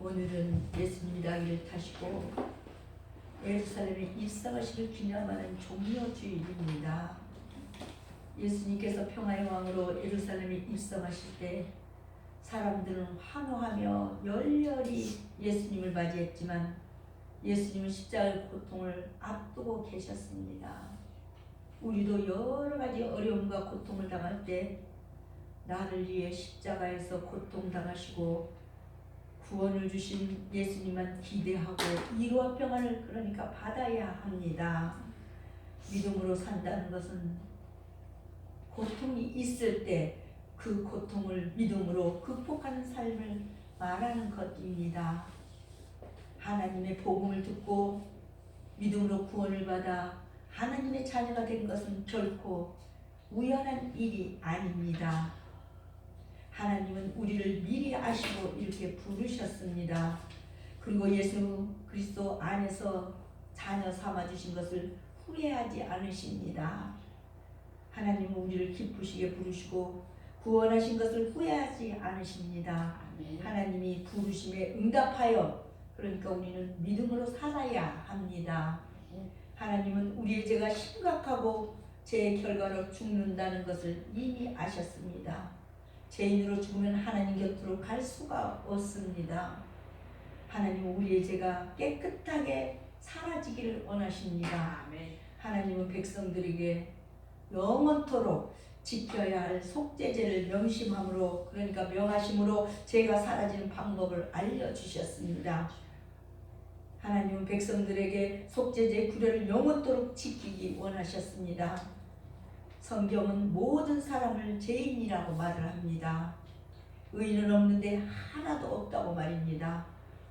오늘은 예수님이 나귀를 타시고 예루살렘에 입성하시를 기념하는 종려주일입니다. 예수님께서 평화의 왕으로 예루살렘에 입성하실 때 사람들은 환호하며 열렬히 예수님을 맞이했지만 예수님은 십자가의 고통을 앞두고 계셨습니다. 우리도 여러 가지 어려움과 고통을 당할 때 나를 위해 십자가에서 고통당하시고 구원을 주신 예수님만 기대하고 위로와 평안을 그러니까 받아야 합니다. 믿음으로 산다는 것은 고통이 있을 때 그 고통을 믿음으로 극복하는 삶을 말하는 것입니다. 하나님의 복음을 듣고 믿음으로 구원을 받아 하나님의 자녀가 된 것은 결코 우연한 일이 아닙니다. 하나님은 우리를 미리 아시고 이렇게 부르셨습니다. 그리고 예수 그리스도 안에서 자녀 삼아주신 것을 후회하지 않으십니다. 하나님은 우리를 기쁘시게 부르시고 구원하신 것을 후회하지 않으십니다. 하나님이 부르심에 응답하여 그러니까 우리는 믿음으로 살아야 합니다. 하나님은 우리의 죄가 심각하고 죄의 결과로 죽는다는 것을 이미 아셨습니다. 죄인으로 죽으면 하나님 곁으로 갈 수가 없습니다. 하나님은 우리의 죄가 깨끗하게 사라지기를 원하십니다. 하나님은 백성들에게 영원토록 지켜야 할 속죄제를 명심함으로 그러니까 명하심으로 죄가 사라지는 방법을 알려주셨습니다. 하나님은 백성들에게 속죄제 규례를 영원토록 지키기 원하셨습니다. 성경은 모든 사람을 죄인이라고 말을 합니다. 의인은 없는데 하나도 없다고 말입니다.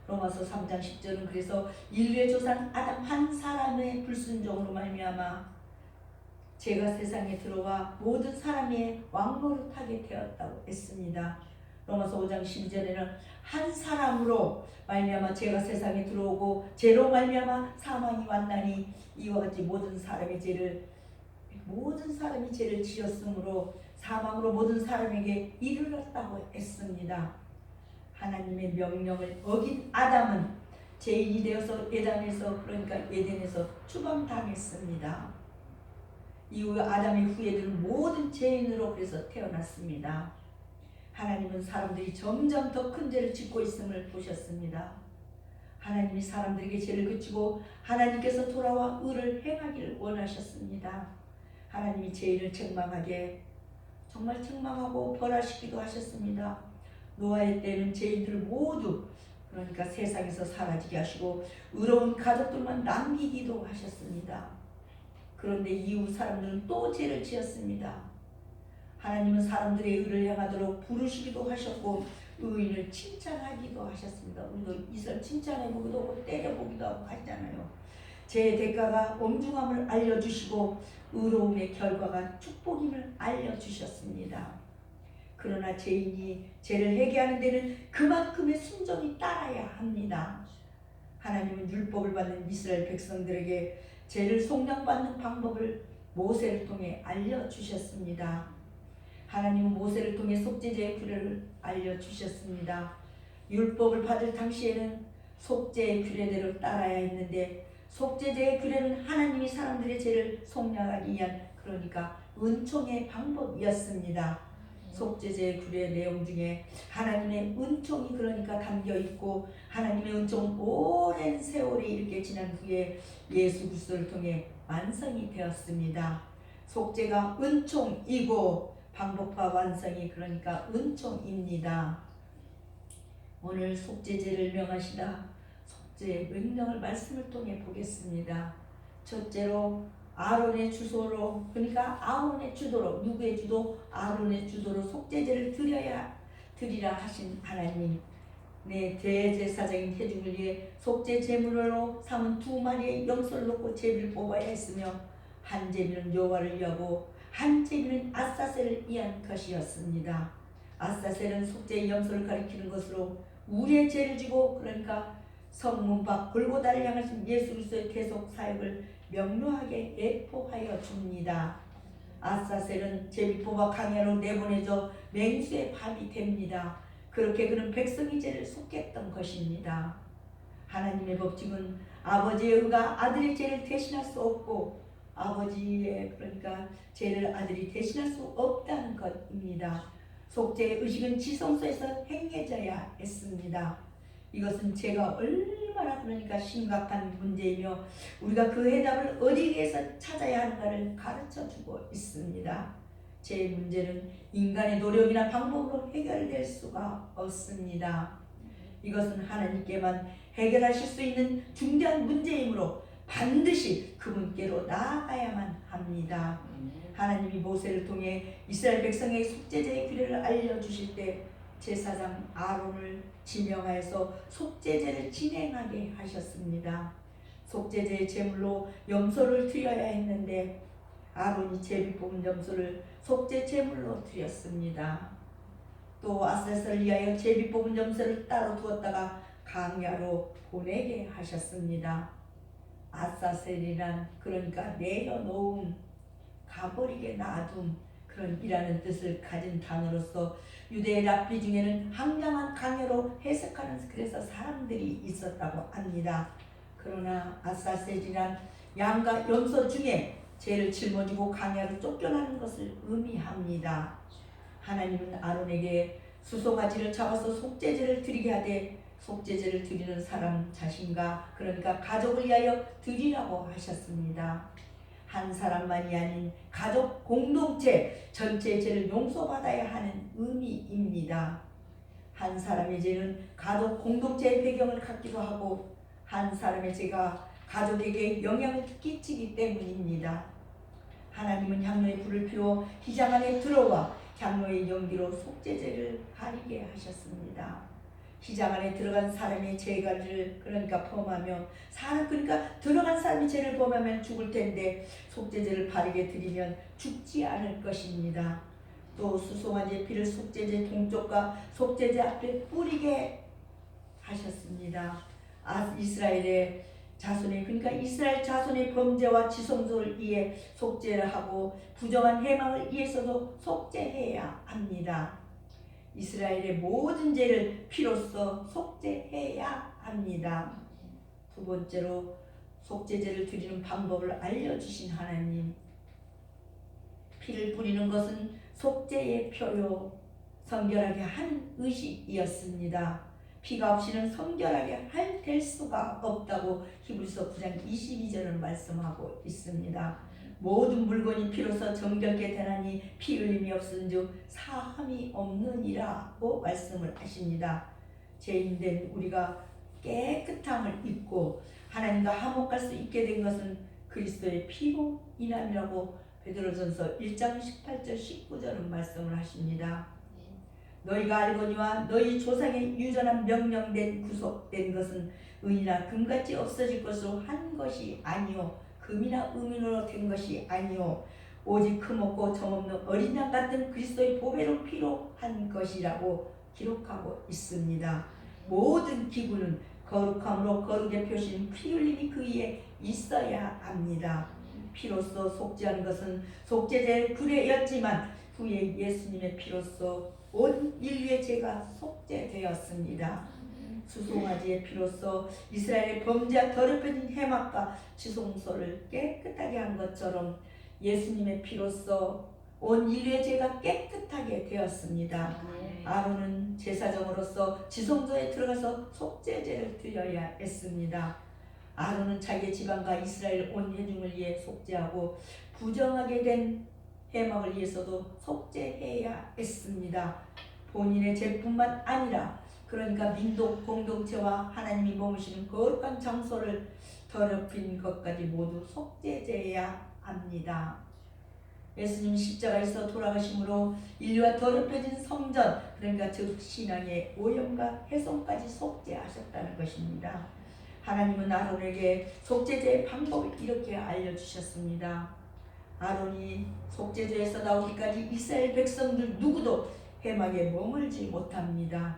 로마서 3장 10절은 그래서 인류의 조상 아담 한 사람의 불순종으로 말미암아 죄가 세상에 들어와 모든 사람의 왕노릇하게 되었다고 했습니다. 로마서 5장 12절에는 한 사람으로 말미암아 죄가 세상에 들어오고 죄로 말미암아 사망이 왔나니 이와 같이 모든 사람이 죄를 지었으므로 사망으로 모든 사람에게 이르렀다고 했습니다. 하나님의 명령을 어긴 아담은 죄인이 되어서 에덴에서 그러니까 에덴에서 추방당했습니다. 이후 아담의 후예들은 모든 죄인으로 그래서 태어났습니다. 하나님은 사람들이 점점 더 큰 죄를 짓고 있음을 보셨습니다. 하나님이 사람들에게 죄를 그치고 하나님께서 돌아와 의를 행하기를 원하셨습니다. 하나님이 죄인을 책망하게 정말 책망하고 벌하시기도 하셨습니다. 노아의 때는 죄인들을 모두 그러니까 세상에서 사라지게 하시고 의로운 가족들만 남기기도 하셨습니다. 그런데 이후 사람들은 또 죄를 지었습니다. 하나님은 사람들의 의를 행하도록 부르시기도 하셨고 의인을 칭찬하기도 하셨습니다. 우리도 이슬 칭찬해보기도 하고 때려보기도 하고 하잖아요. 죄의 대가가 엄중함을 알려주시고 의로움의 결과가 축복임을 알려주셨습니다. 그러나 죄인이 죄를 회개하는 데는 그만큼의 순종이 따라야 합니다. 하나님은 율법을 받는 이스라엘 백성들에게 죄를 속량받는 방법을 모세를 통해 알려주셨습니다. 하나님은 모세를 통해 속죄제의 규례를 알려주셨습니다. 율법을 받을 당시에는 속죄의 규례대로 따라야 했는데 속죄제의 규례는 하나님이 사람들의 죄를 속량하기 위한 그러니까 은총의 방법이었습니다. 속죄제의 규례 내용 중에 하나님의 은총이 그러니까 담겨 있고 하나님의 은총은 오랜 세월이 이렇게 지난 후에 예수 그리스도를 통해 완성이 되었습니다. 속죄가 은총이고 방법과 완성이 그러니까 은총입니다. 오늘 속죄제를 명하시다 속죄 명령을 말씀을 통해 보겠습니다. 첫째로 아론의 주소로 그러니까 아론의 주도로 누구의 주도? 아론의 주도로 속죄제를 드리라 하신 하나님. 내 대제사장인 회중을 위해 속죄 제물로 삼은 2마리의 염소를 놓고 제비를 뽑아야 했으며 한 제비는 여호와를 위하고 한 제비는 아사셀을 위한 것이었습니다. 아사셀은 속죄의 염소를 가리키는 것으로 우리의 죄를 지고 그러니까 성문 밖 골고다를 향하신 예수 그리스도의 계속 사역을 명료하게 내포하여 줍니다. 아사셀은 제비 뽑아 강야로 내보내져 맹수의 밥이 됩니다. 그렇게 그는 백성의 죄를 속했던 것입니다. 하나님의 법칙은 아버지의 의가 아들의 죄를 대신할 수 없고 아버지의 그러니까 죄를 아들이 대신할 수 없다는 것입니다. 속죄의 의식은 지성소에서 행해져야 했습니다. 이것은 죄가 얼마나 그러니까 심각한 문제이며 우리가 그 해답을 어디에서 찾아야 하는가를 가르쳐주고 있습니다. 죄의 문제는 인간의 노력이나 방법으로 해결될 수가 없습니다. 이것은 하나님께만 해결하실 수 있는 중대한 문제이므로 반드시 그분께로 나아가야만 합니다. 하나님이 모세를 통해 이스라엘 백성의 속죄제의 규례를 알려주실 때 제사장 아론을 지명하여서 속죄제를 진행하게 하셨습니다. 속죄제의 제물로 염소를 드려야 했는데 아론이 제비 뽑은 염소를 속죄 제물로 드렸습니다. 또 아사셀을 위하여 제비 뽑은 염소를 따로 두었다가 강야로 보내게 하셨습니다. 아사셀이란 그러니까 내려놓음, 가버리게 놔둠 그런 이라는 뜻을 가진 단어로서 유대의 랍비 중에는 황량한 강야로 해석하는 그래서 사람들이 있었다고 합니다. 그러나 아사셀이란 양과 염소 중에 죄를 짊어지고 강야로 쫓겨나는 것을 의미합니다. 하나님은 아론에게 수송아지를 잡아서 속죄제를 드리게 하되 속죄제를 드리는 사람 자신과 그러니까 가족을 위하여 드리라고 하셨습니다. 한 사람만이 아닌 가족 공동체 전체의 죄를 용서받아야 하는 의미입니다. 한 사람의 죄는 가족 공동체의 배경을 갖기도 하고 한 사람의 죄가 가족에게 영향을 끼치기 때문입니다. 하나님은 향로의 불을 피워 휘장 안에 들어와 향로의 연기로 속죄제를 가리게 하셨습니다. 휘장 안에 들어간 사람의 죄를 그러니까 범하면 그러니까 들어간 사람이 죄를 범하면 죽을 텐데 속죄제를 바르게 드리면 죽지 않을 것입니다. 또 수송아지의 피를 속죄제 동쪽과 속죄제 앞에 뿌리게 하셨습니다. 이스라엘의 자손의 그러니까 이스라엘 자손의 범죄와 지성소를 위해 속죄를 하고 부정한 해망을 위해서도 속죄해야 합니다. 이스라엘의 모든 죄를 피로써 속죄해야 합니다. 두 번째로 속죄제를 드리는 방법을 알려주신 하나님. 피를 뿌리는 것은 속죄의 표요 성결하게 한 의식이었습니다. 피가 없이는 성결하게 될 수가 없다고 히브리서 9장 22절은 말씀하고 있습니다. 모든 물건이 피로서 정결케 되나니 피 흘림이 없은즉 사함이 없느니라고 말씀을 하십니다. 죄인된 우리가 깨끗함을 입고 하나님과 화목할 수 있게 된 것은 그리스도의 피로 인함이라고 베드로전서 1장 18절 19절은 말씀을 하십니다. 너희가 알거니와 너희 조상의 유전한 명령된 구속된 것은 은이나 금같이 없어질 것으로 한 것이 아니요 금이나 은으로 된 것이 아니요 오직 흠없고 점없는 어린 양 같은 그리스도의 보배로 피로 한 것이라고 기록하고 있습니다. 모든 기구는 거룩함으로 거룩의 표시인 피 흘림이 그 위에 있어야 합니다. 피로써 속죄하는 것은 속죄제의 규례였지만 후에 예수님의 피로써 온 인류의 죄가 속죄되었습니다. 수송아지의 피로써 이스라엘의 범죄와 더럽혀진 해막과 지성소를 깨끗하게 한 것처럼 예수님의 피로써 온 인류의 죄가 깨끗하게 되었습니다. 아론은 제사장으로서 지성소에 들어가서 속죄제를 드려야 했습니다. 아론은 자기의 지방과 이스라엘 온 회중을 위해 속죄하고 부정하게 된 해막을 위해서도 속죄해야 했습니다. 본인의 죄뿐만 아니라 그러니까 민족 공동체와 하나님이 머무시는 거룩한 장소를 더럽힌 것까지 모두 속죄제해야 합니다. 예수님 십자가에서 돌아가심으로 인류와 더럽혀진 성전 그러니까 즉 신앙의 오염과 훼손까지 속죄하셨다는 것입니다. 하나님은 아론에게 속죄제의 방법을 이렇게 알려주셨습니다. 아론이 속죄제에서 나오기까지 이스라엘 백성들 누구도 해막에 머물지 못합니다.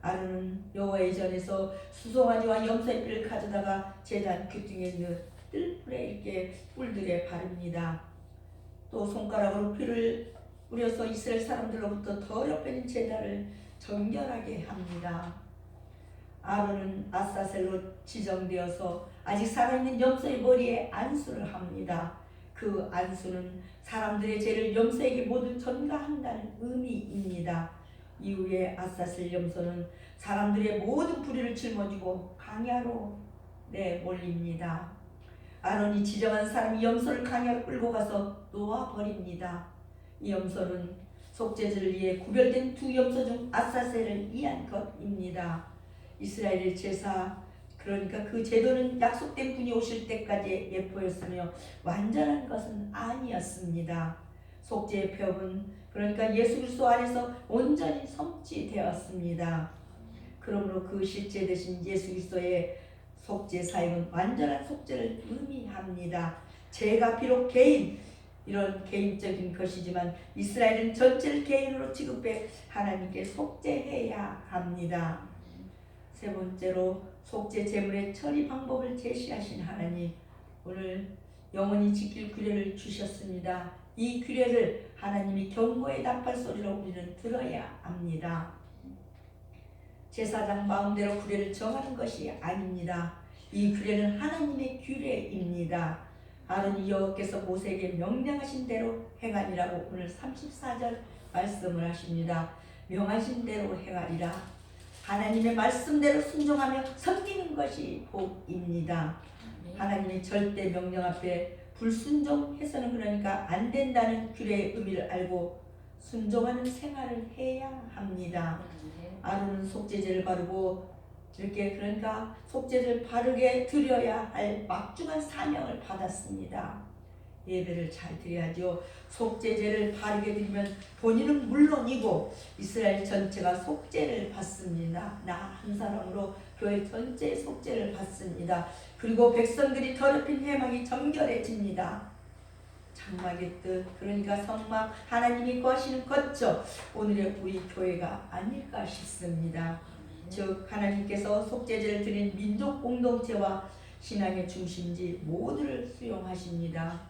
아론은 여호와의 전에서 수송아지와 염소의 피를 가져다가 제단 귀등에 있는 뜰불에 이렇게 뿔들에 바릅니다. 또 손가락으로 피를 뿌려서 이스라엘 사람들로부터 더럽혀진 제단을 정결하게 합니다. 아론은 아사셀로 지정되어서 아직 살아있는 염소의 머리에 안수를 합니다. 그 안수는 사람들의 죄를 염소에게 모두 전가한다는 의미입니다. 이후에 아사셀 염소는 사람들의 모든 불의를 짊어지고 광야로 내몰립니다. 아론이 지정한 사람이 염소를 광야로 끌고 가서 놓아버립니다. 이 염소는 속죄제를 위해 구별된 두 염소 중 아사셀을 위한 것입니다. 이스라엘의 제사, 그러니까 그 제도는 약속된 분이 오실 때까지 예포였으며 완전한 것은 아니었습니다. 속죄의 표은 그러니까 예수 그리스도 안에서 온전히 성취되었습니다. 그러므로 그 실제 되신 예수 그리스도의 속죄 사역은 완전한 속죄를 의미합니다. 죄가 비록 이런 개인적인 것이지만 이스라엘은 전체를 개인으로 취급해 하나님께 속죄해야 합니다. 세 번째로 속죄 제물의 처리 방법을 제시하신 하나님, 오늘 영원히 지킬 규례를 주셨습니다. 이 규례를 하나님이 경고의 나팔소리로 우리는 들어야 합니다. 제사장 마음대로 규례를 정하는 것이 아닙니다. 이 규례는 하나님의 규례입니다. 아론이 여호와께서 모세에게 명령하신 대로 행하니라고 오늘 34절 말씀을 하십니다. 명하신 대로 행하리라. 하나님의 말씀대로 순종하며 섬기는 것이 복입니다. 하나님의 절대 명령 앞에 불순종해서는 그러니까 안 된다는 규례의 의미를 알고 순종하는 생활을 해야 합니다. 아론은 속죄제를 바르고 이렇게 그러니까 속죄를 바르게 드려야 할 막중한 사명을 받았습니다. 예배를 잘 드려야죠. 속죄제를 바르게 드리면 본인은 물론이고 이스라엘 전체가 속죄를 받습니다. 나 한 사람으로 교회 전체의 속죄를 받습니다. 그리고 백성들이 더럽힌 회막이 정결해집니다. 장막의 뜻, 그러니까 성막, 하나님이 거하시는 거처, 오늘의 우리 교회가 아닐까 싶습니다. 즉 하나님께서 속죄제를 드린 민족 공동체와 신앙의 중심지 모두를 수용하십니다.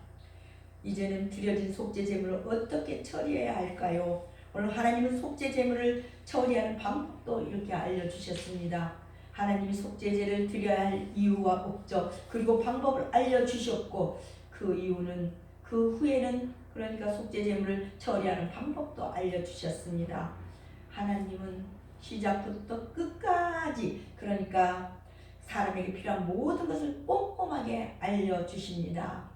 이제는 드려진 속죄 제물을 어떻게 처리해야 할까요? 오늘 하나님은 속죄 제물을 처리하는 방법도 이렇게 알려주셨습니다. 하나님이 속죄제를 드려야 할 이유와 목적 그리고 방법을 알려주셨고 그 이유는 그 후에는 그러니까 속죄 제물을 처리하는 방법도 알려주셨습니다. 하나님은 시작부터 끝까지 그러니까 사람에게 필요한 모든 것을 꼼꼼하게 알려주십니다.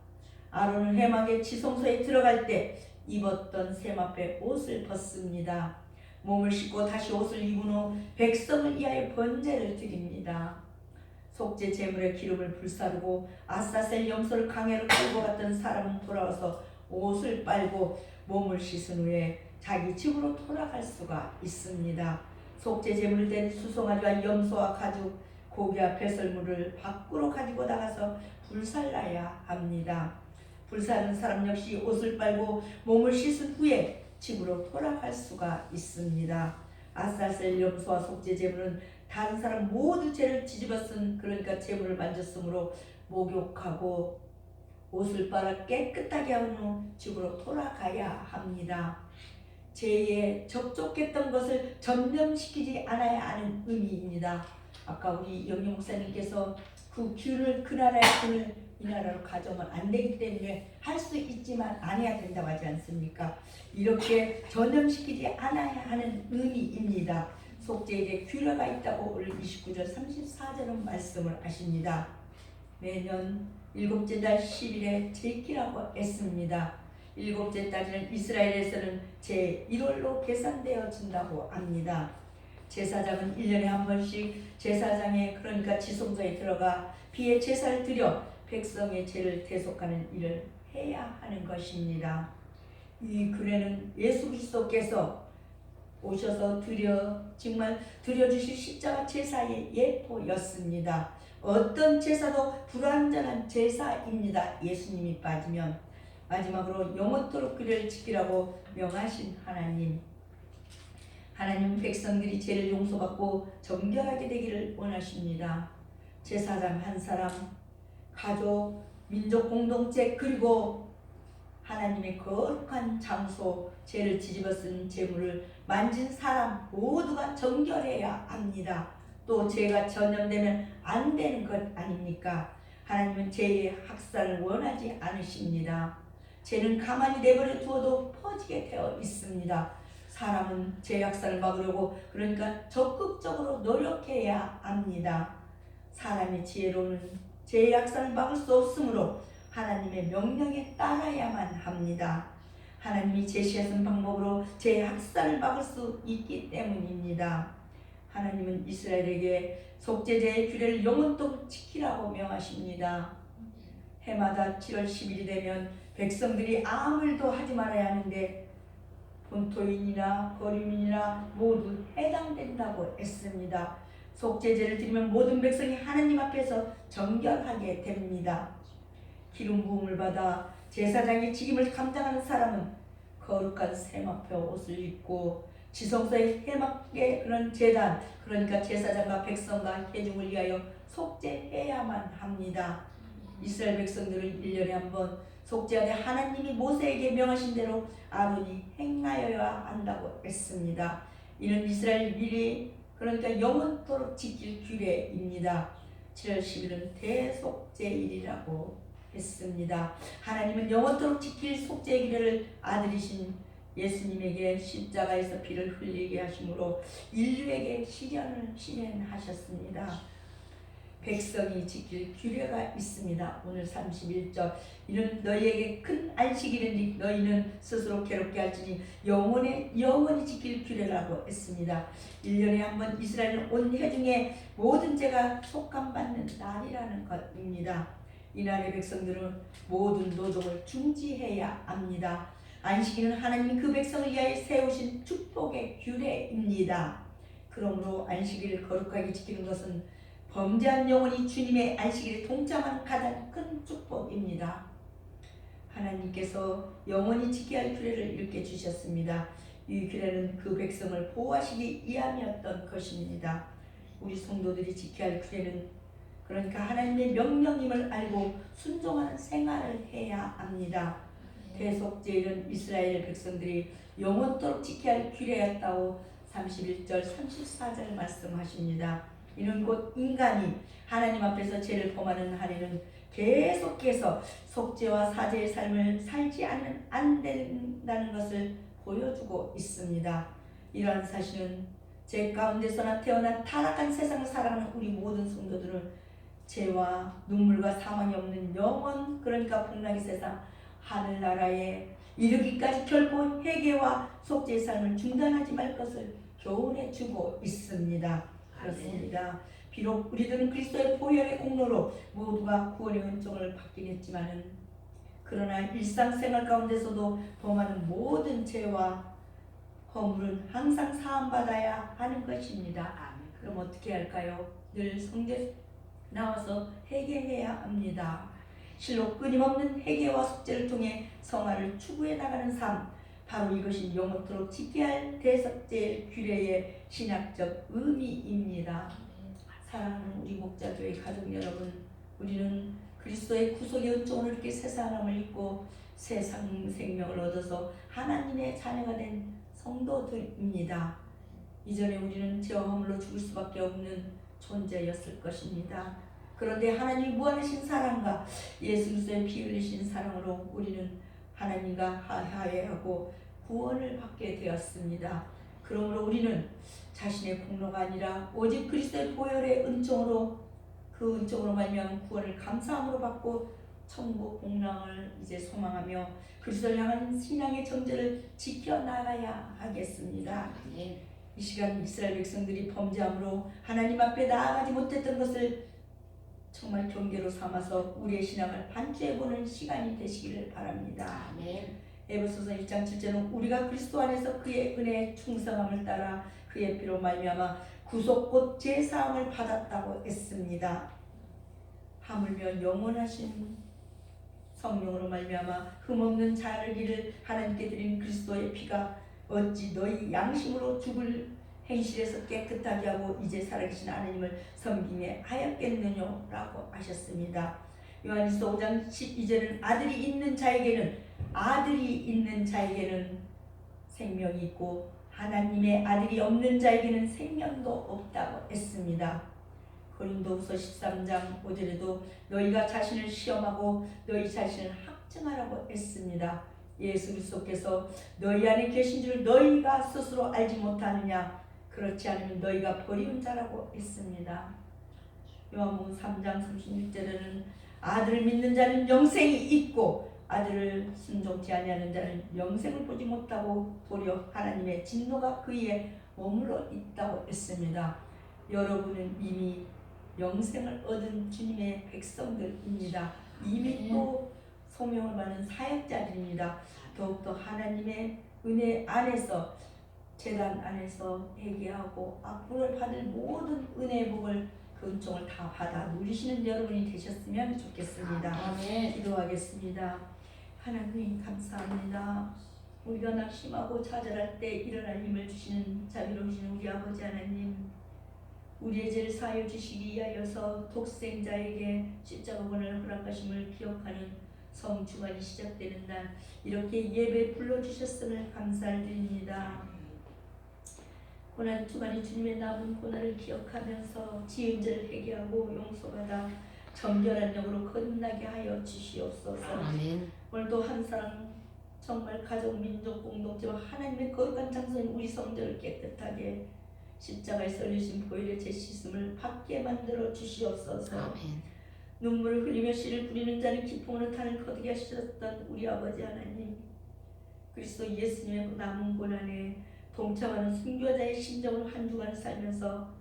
아론은 회막의 지성소에 들어갈 때 입었던 세마포의 옷을 벗습니다. 몸을 씻고 다시 옷을 입은 후 백성을 위하여 번제를 드립니다. 속죄 제물의 기름을 불사르고 아사셀 염소를 강야로 끌고 갔던 사람은 돌아와서 옷을 빨고 몸을 씻은 후에 자기 집으로 돌아갈 수가 있습니다. 속죄 제물을 댄 수송아지와 염소와 가죽, 고기와 배설물을 밖으로 가지고 나가서 불살라야 합니다. 불사른 사람 역시 옷을 빨고 몸을 씻은 후에 집으로 돌아갈 수가 있습니다. 아사셀 염소와 속죄 제물은 다른 사람 모두 죄를 뒤집어 쓴 그러니까 제물을 만졌으므로 목욕하고 옷을 빨아 깨끗하게 한 후 집으로 돌아가야 합니다. 죄에 접촉했던 것을 전념시키지 않아야 하는 의미입니다. 아까 우리 영희 목사님께서 그 균을 그 나라의 균을 이 나라로 가져오면 안 되기 때문에 할 수 있지만 안 해야 된다고 하지 않습니까? 이렇게 전염시키지 않아야 하는 의미입니다. 속죄에 규례가 있다고 오늘 29절 34절은 말씀을 하십니다. 매년 일곱째 달 10일에 제키라고 했습니다. 일곱째 달에는 이스라엘에서는 제1월로 계산되어진다고 합니다. 제사장은 1년에 한 번씩 제사장의 그러니까 지성소에 들어가 비의 제사를 드려 백성의 죄를 대속하는 일을 해야 하는 것입니다. 이 규례는 예수 그리스도께서 오셔서 정말 드려주실 십자가 제사의 예포였습니다. 어떤 제사도 불완전한 제사입니다. 예수님이 빠지면. 마지막으로 영원토록 규례를 지키라고 명하신 하나님. 하나님은 백성들이 죄를 용서받고 정결하게 되기를 원하십니다. 제사장 한 사람, 가족, 민족 공동체 그리고 하나님의 거룩한 장소, 죄를 뒤집어 쓴 재물을 만진 사람 모두가 정결해야 합니다. 또 죄가 전염되면 안 되는 것 아닙니까? 하나님은 죄의 확산을 원하지 않으십니다. 죄는 가만히 내버려 두어도 퍼지게 되어 있습니다. 사람은 죄 확산을 막으려고 그러니까 적극적으로 노력해야 합니다. 사람의 지혜로는 죄의 확산을 막을 수 없으므로 하나님의 명령에 따라야만 합니다. 하나님이 제시하신 방법으로 죄의 확산을 막을 수 있기 때문입니다. 하나님은 이스라엘에게 속죄제의 규례를 영원토록 지키라고 명하십니다. 해마다 7월 10일이 되면 백성들이 아무 일도 하지 말아야 하는데 본토인이나 거류민이나 모두 해당된다고 했습니다. 속죄제를 드리면 모든 백성이 하나님 앞에서 정결하게 됩니다. 기름 부음을 받아 제사장의 직임을 감당하는 사람은 거룩한 세마포 옷을 입고 지성소에 해맞게 그런 제단, 그러니까 제사장과 백성과 회중을 위하여 속죄해야만 합니다. 이스라엘 백성들을 1년에 한 번 속죄하되 하나님이 모세에게 명하신 대로 아론이 행하여야 한다고 했습니다. 이는 이스라엘 미리 그러니까 영원토록 지킬 규례입니다. 7월 10일은 대속죄일이라고 했습니다. 하나님은 영원토록 지킬 속죄의 규례를 아들이신 예수님에게 십자가에서 피를 흘리게 하심으로 인류에게 실현하셨습니다. 백성이 지킬 규례가 있습니다. 오늘 31절 이는 너희에게 큰 안식일이니 너희는 스스로 괴롭게 할지니 영원히 지킬 규례라고 했습니다. 1년에 한 번 이스라엘은 온 회중의 모든 죄가 속감받는 날이라는 것입니다. 이날의 백성들은 모든 노동을 중지해야 합니다. 안식일은 하나님이 그 백성을 위하여 세우신 축복의 규례입니다. 그러므로 안식일을 거룩하게 지키는 것은 범죄한 영혼이 주님의 안식일에 동참하는 가장 큰 축복입니다. 하나님께서 영원히 지켜야 할 규례를 이렇게 주셨습니다. 이 규례는 그 백성을 보호하시기 위함이었던 것입니다. 우리 성도들이 지켜야 할 규례는 그러니까 하나님의 명령임을 알고 순종하는 생활을 해야 합니다. 대속죄일은 이스라엘 백성들이 영원토록 지켜야 할 규례였다고 31절 34절 말씀하십니다. 이는 곧 인간이 하나님 앞에서 죄를 범하는 한에는 계속해서 속죄와 사죄의 삶을 살지 안 된다는 것을 보여주고 있습니다. 이러한 사실은 죄 가운데서나 태어난 타락한 세상을 살아가는 우리 모든 성도들은 죄와 눈물과 사망이 없는 영원 그러니까 복락의 세상 하늘나라에 이르기까지 결코 회개와 속죄의 삶을 중단하지 말 것을 교훈해 주고 있습니다. 그렇습니다. 비록 우리들은 그리스도의 보혈의 공로로 모두가 구원의 은총을 받긴 했지만은 그러나 일상생활 가운데서도 범하는 모든 죄와 허물은 항상 사함받아야 하는 것입니다. 그럼 어떻게 할까요? 늘 성경에 나와서 회개해야 합니다. 실로 끊임없는 회개와 속죄를 통해 성화를 추구해 나가는 삶, 바로 이것이 영원토록 지켜야 할 대속죄 규례의 신학적 의미입니다. 사랑하는 우리 목자교회 가족 여러분, 우리는 그리스도의 구속의 은총을 이렇게 새 사람을 입고 새 생명을 얻어서 하나님의 자녀가 된 성도들입니다. 이전에 우리는 죄와 허물로 죽을 수밖에 없는 존재였을 것입니다. 그런데 하나님이 무한하신 사랑과 예수 그리스도의 피 흘리신 사랑으로 우리는 하나님과 화해하고 구원을 받게 되었습니다. 그러므로 우리는 자신의 공로가 아니라 오직 그리스도의 보혈의 은총으로 그 은총으로 말미암은 구원을 감사함으로 받고 천국 복락을 이제 소망하며 그리스도를 향한 신앙의 정죄를 지켜나가야 하겠습니다. 이 시간 이스라엘 백성들이 범죄함으로 하나님 앞에 나아가지 못했던 것을 정말 경계로 삼아서 우리의 신앙을 반추해보는 시간이 되시기를 바랍니다. 에베소서 1장 7절은 우리가 그리스도 안에서 그의 은혜에 충성함을 따라 그의 피로 말미암아 구속 곧 제사함을 받았다고 했습니다. 하물며 영원하신 성령으로 말미암아 흠없는 자르기를 하나님께 드린 그리스도의 피가 어찌 너희 양심으로 죽을 행실에서 깨끗하게 하고 이제 살아계신 하나님을 섬기게 하였겠느냐라고 하셨습니다. 요한일서 5장 12절은 아들이 있는 자에게는 아들이 있는 자에게는 생명이 있고 하나님의 아들이 없는 자에게는 생명도 없다고 했습니다. 고린도후서 13장 5절에도 너희가 자신을 시험하고 너희 자신을 확증하라고 했습니다. 예수 그리스도께서 너희 안에 계신 줄 너희가 스스로 알지 못하느냐? 그렇지 않으면 너희가 버리운 자라고 했습니다. 요한복음 3장 36절에는 아들을 믿는 자는 영생이 있고 아들을 순종치 아니하는 자는 영생을 보지 못하고 도리어 하나님의 진노가 그의 머물러 있다고 했습니다. 여러분은 이미 영생을 얻은 주님의 백성들입니다. 이미 또 소명을 받는 사역자들입니다. 더욱더 하나님의 은혜 안에서 제단 안에서 회개하고 앞으로 받을 모든 은혜의 복을 그 은총을 다 받아 누리시는 여러분이 되셨으면 좋겠습니다. 아멘. 기도하겠습니다. 하나님 감사합니다. 우리가 낙심하고 좌절할 때 일어날 힘을 주시는 자비로우신 우리 아버지 하나님, 우리의 죄를 사하여 주시기 위하여서 독생자에게 십자가원을 허락하심을 기억하는 성주간이 시작되는 날 이렇게 예배 불러주셨음을 감사드립니다. 고난 주간이 주님의 남은 고난을 기억하면서 지은 죄를 회개하고 용서받아 정결한 영으로 거듭나게 하여 주시옵소서. 아멘. 오늘도 한 사람 정말 가족, 민족, 공동체와 하나님의 거룩한 장소인 우리 성전을 깨끗하게 십자가에 썰리신 보혈의 제 씻음을 받게 만들어 주시옵소서. 아멘. 눈물을 흘리며 씨를 뿌리는 자는 기쁨으로 탄을 거두게 하셨던 우리 아버지 하나님, 그리스도 예수님의 남은 고난에 동참하는 순교자의 심정으로 한 주간을 살면서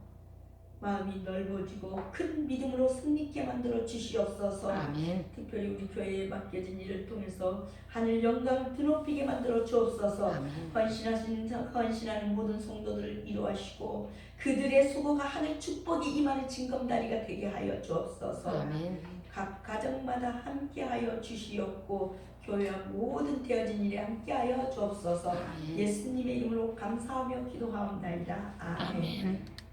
마음이 넓어지고 큰 믿음으로 승리케 만들어 주시옵소서. 아멘. 특별히 우리 교회에 맡겨진 일을 통해서 하늘 영광을 드높이게 만들어 주옵소서. 아멘. 헌신하는 모든 성도들을 이루하시고 그들의 수고가 하늘 축복이 임하는 징검다리가 되게 하여 주옵소서. 아멘. 각 가정마다 함께하여 주시옵고 교회와 모든 되어진 일에 함께하여 주옵소서. 아멘. 예수님의 이름으로 감사하며 기도하옵나이다. 아멘. 아멘.